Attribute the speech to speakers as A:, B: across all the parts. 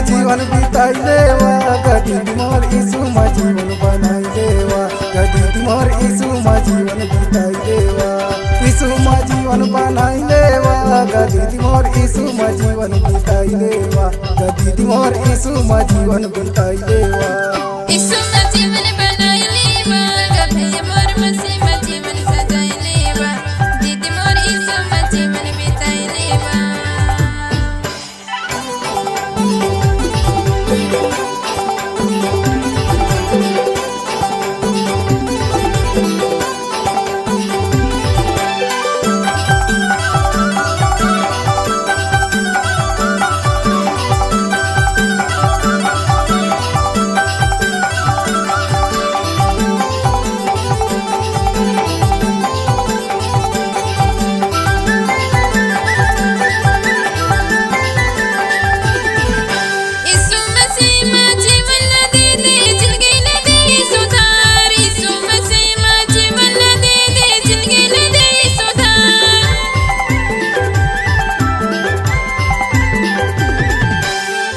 A: जीवन बिताई लेवा गदी मोर यीशु जीवन बनाई देवा गदी मोर यीशु जीवन बिताई देवा यीशु जीवन बनाई लेवा गदी मोर यीशु जीवन बिताई देवा गदी मोर यीशु जीवन बिताई देवा
B: यीशु जीवन बनाई लेवा गदी मोर मसीह जीवन सजाई लेवा दीदी मोर यीशु जीवन बिताई लेवा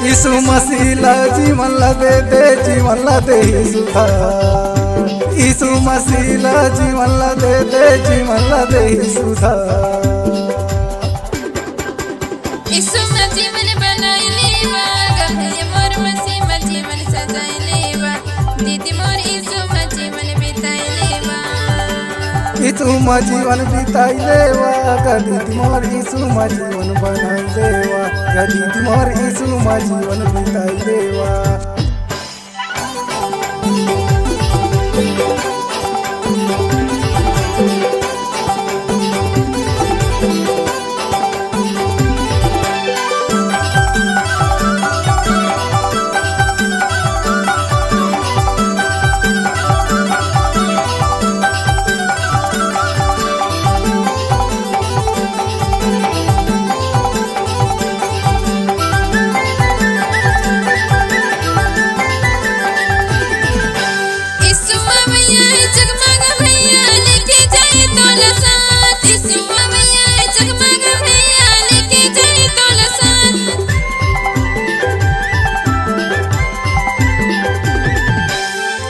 A: यीशु मसीह ला जीवन ला दे जीवन ला दे सुधार यीशु मसीह ला जीवन ला दे जीवन ला दे सुधार
B: यीशु जीवन बनाई लेवा गदी मोर मसीह जीवन सजाई लेवा दीदी मोर यीशु जीवन बिताई लेवा
A: यीशु जीवन बिताई लेवा गदी मोर यीशु जीवन बनाई देवा गदी मोर यीशु जीवन बिताई देवा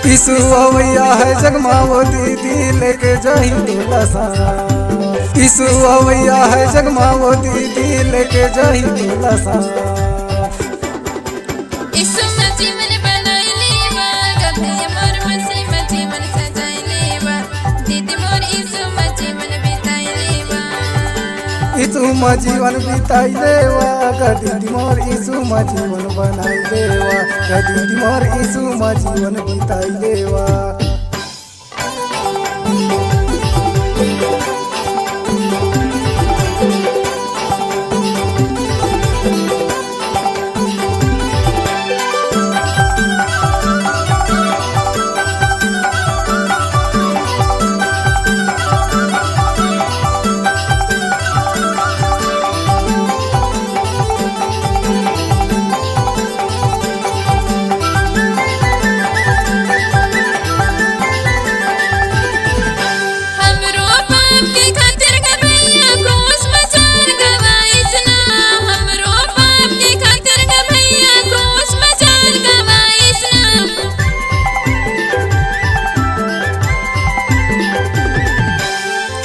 A: यीशु अवैया है जगमाओ दीदी लेके जाही तोला सा यीशु अवैया है जगमाओ दीदी लेके जाही तोला सा
B: यीशु जीवन बनाई लेवा गदी मोर मसीह जीवन सजाई लेवा दीदी मोर यीशु जीवन बिताई लेवा
A: यीशु जीवन बिताई लेवा गदी मोर यीशु जीवन बनाई देवा गदी मोर यीशु जीवन बिताई लेवा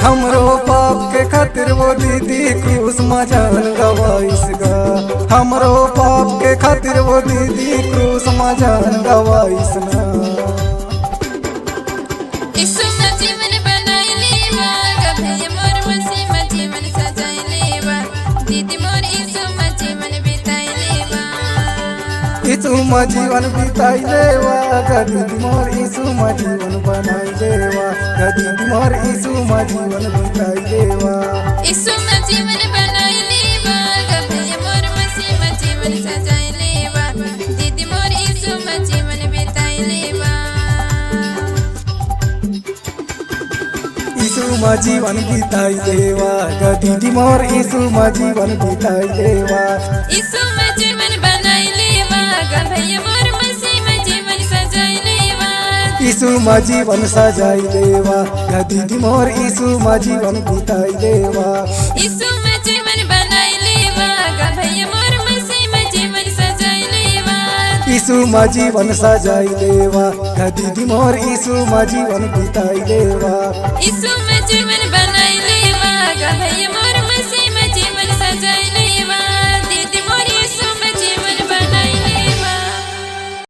A: हमरो पाप के खातिर वो दीदी क्रूस में जान गवाइस गा हमरो पाप के खातिर वो दीदी क्रूस में जान गवाइस ना
B: यीशु जीवन बनाई लेवा गदी मोर मसीह जीवन सजाई लेवा दीदी मोर यीशु जीवन बिताई लेवा
A: यीशु जीवन बिताई लेवा गदी मोर यीशु जीवन बनाई देवा गदी मोर यीशु जीवन बिताई देवा
B: यीशु जीवन बनाई लेवा गदी मोर मसीह जीवन सजाई लेवा दीदी मोर यीशु जीवन बिताई लेवा
A: यीशु जीवन बिताई देवा गदी मोर यीशु जीवन बिताई देवा
B: यीशु जीवन बनाई लेवा गदी मोर मसीह जीवन सजाई लेवा
A: यीशु जीवन सजाई देवा गदी मोर यीशु जीवन बिताई देवा
B: यीशु जीवन बनाई लेवा गदी मोर मसीह जीवन सजाई लेवा
A: ईसु मा जीवन सजाई देवा ग दीदी मोर ईसु मा जीवन बिताई देवा
B: ईसु में जीवन बनाई लेवा ग भैया मोर